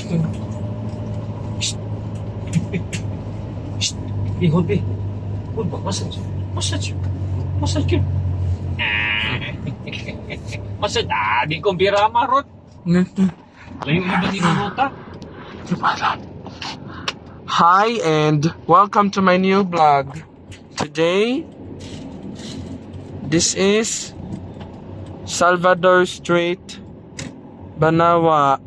Hold be. Hold ba? Massage. Massage. Massage yun. Massage. Di kong bira marot. Layo na ba dito rota? Hi and welcome to my new vlog. Today, this is Salvador Street, Banawa.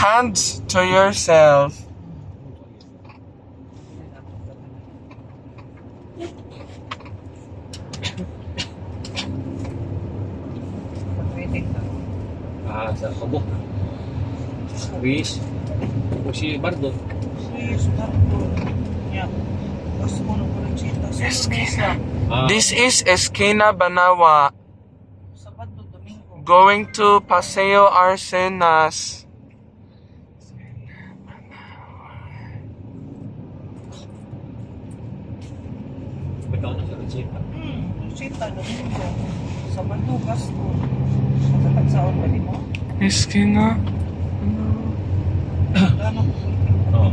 Hands to yourself. Sa kabok. Luis. O si Bardo. This is Esquina Banawa. Going to Paseo Arcenas. Ikaw na sa Rosita. Rosita, Domingo. Sa Bandugas ko. Sa Tagsaon ba mo? Esquina. Oh.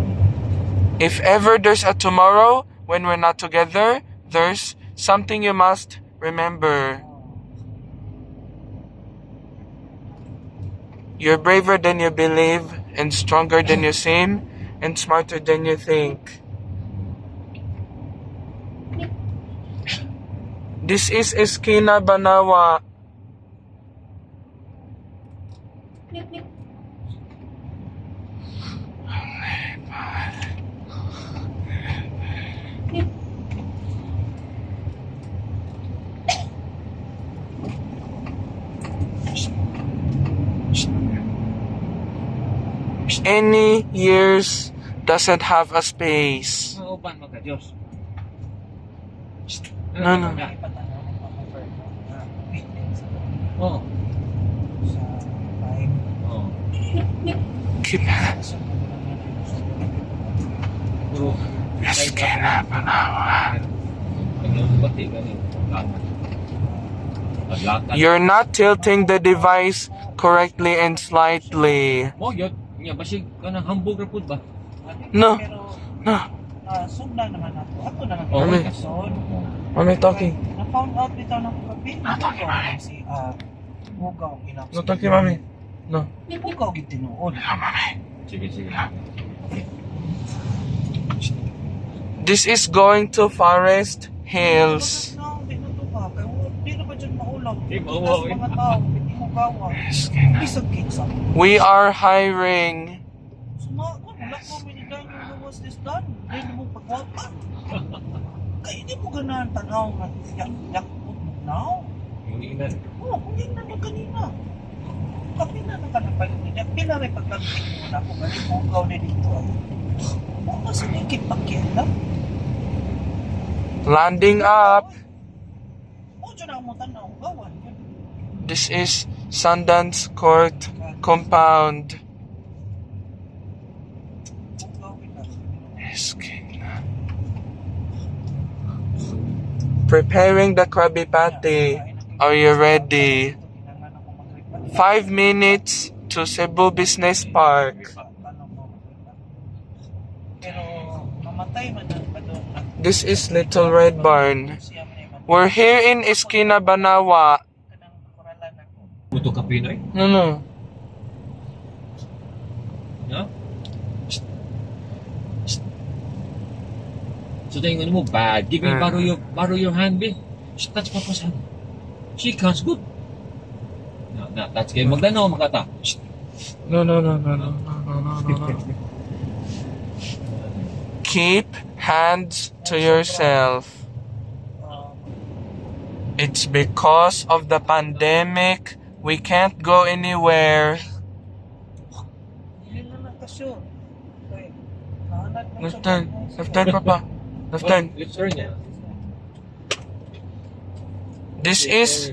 If ever there's a tomorrow when we're not together, there's something you must remember. You're braver than you believe, and stronger than you seem, and smarter than you think. This is Esquina Banawa. Any years doesn't have a space. Mauban mo ka, Diyos. No, no. Oh. Sa time. Oh. Keep hands. Puro. Esquina Banawa. Naglulubati ka niyo. Paglakad. You're not tilting the device correctly and slightly. Mo, yun. Nga, basig ka ng hambog rapod ba? No. Pero, No. sugna naman ako. Ako na lang. Oh, Mami. Kason. What am I talking? Na-found out bitaw ng kape. Si, Mugaw. No talking, mommy. No. Mugaw gitinuod. Sige, sige. This is going to Forest Hills. Di na to ka. Kaya di na ba dyan maulam? Di maulam, Tas mga tao, hindi mo gawa. Bisag kinsa. We are hiring. Sumakon, wala ko minigayon yung was this done. Hindi mo pagwapa. Kaya hindi mo ganahan tanaw nga yakot mo now. Yung inan. Oo, hindi na na kanina. Kapit na ka na pag-inig. Pila may pagkakit mo na kung galing mo gaw na dito. Oo, kasi nagkip pakyela. Landing up. Oo, dyan ang mo tanaw. Gawan. This is Sundance Court Compound. Esquina. Preparing the Krabby Patty. Are you ready? 5 minutes to Cebu Business Park. Pero mamatay man ang padong. This is Little Red Barn. We're here in Esquina Banawa. Buto ka Pinoy? No. No? So tingin mo bad. Give me borrow your hand, be. Touch Papa's hand. Shake hands, good. No, touch kayo. Magdano, makata. No. Keep hands to yourself. It's because of the pandemic we can't go anywhere. Hindi na nagkasyon. Left turn, Papa. Left turn. Let's turn niya. This is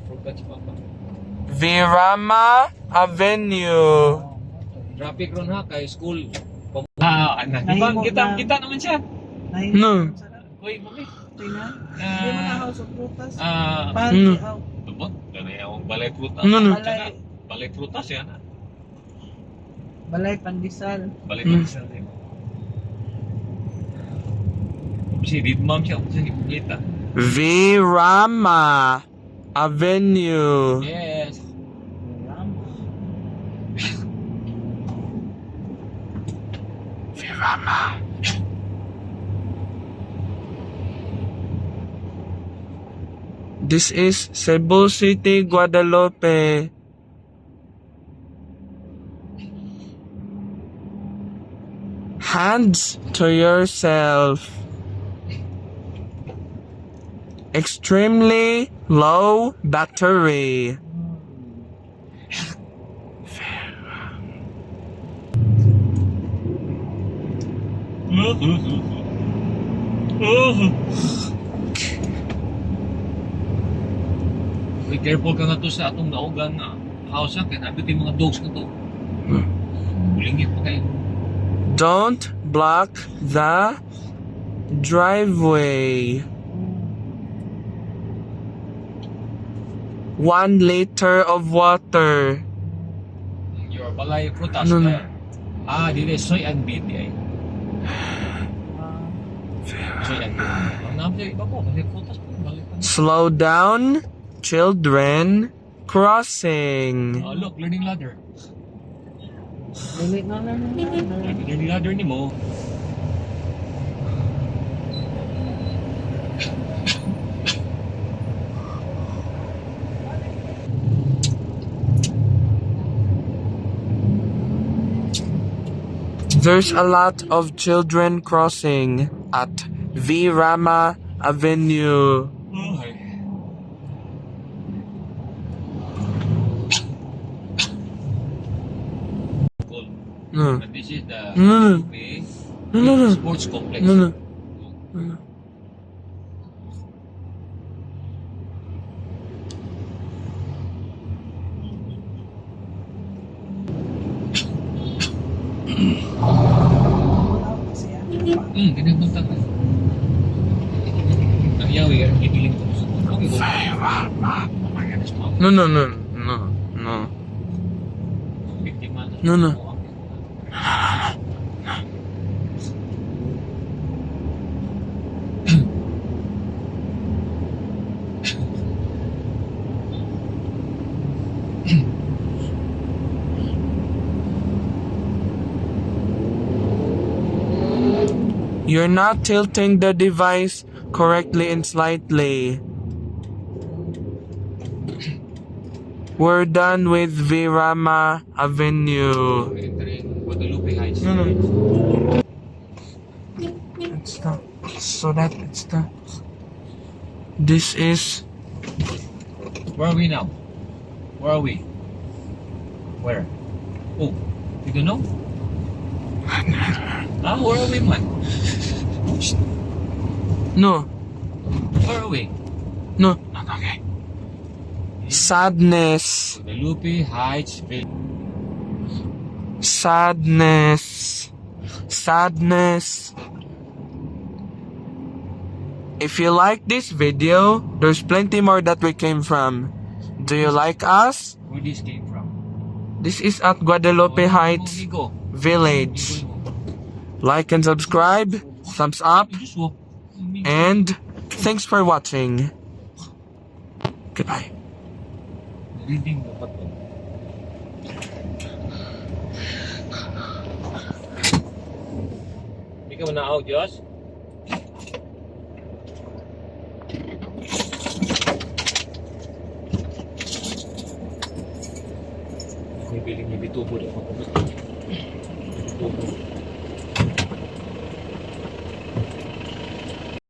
Virama Avenue. Traffic ron ha, kay school. Anak. Kita naman siya. No. Uy, mami. Hindi mo na house of prutas. Ah, Panty out. Yung balay prutas. No, no. Balay prutas yan. Balay Pandesal. Balay prutas yan. Kasi dito ma'am siya. Kasi kita. Virama Avenue. Yes. Virama. This is Cebu City, Guadalupe. Hands to yourself. Extremely low battery. Be careful ka nga to sa atong naugang house kaya nabit yung mga dogs na to. Bulingit pa kayo. Don't block the driveway. 1 liter of water. Your balay prutas. No, no. Dili soy and bean di ay. Soy and bean. Ang namin iba po, balay prutas po. Balay prutas. Slow down, children crossing. Look, learning ladder. Dili na lang. Learning ladder ni mo. There's a lot of children crossing at Virama Avenue. Ay. Cool. No, And this is the No. Lupe no. Sports Complex. No. Kasi yan. Ganyan kong tanga. Ang yawi, ipiling ko. Okay, go. Oh my goodness, mom. No. Biktima na. No. You're not tilting the device correctly and slightly. We're done with Virama Avenue. Entering Guadalupe Heights. No. It's the This is Where are we now? Where are we? Where? Oh, you don't know? Where are we, man? no. Where are we? Not okay. Sadness. Guadalupe Heights. Sadness. If you like this video, there's plenty more that we came from. Do you like us? Where this came from? This is at Guadalupe Heights Go. Village. Like and subscribe, thumbs up, Just walk. and thanks for watching. Goodbye. Reading the button. Ikaw na out, Josh? Ako'y piling niya bitubo. Bitubo.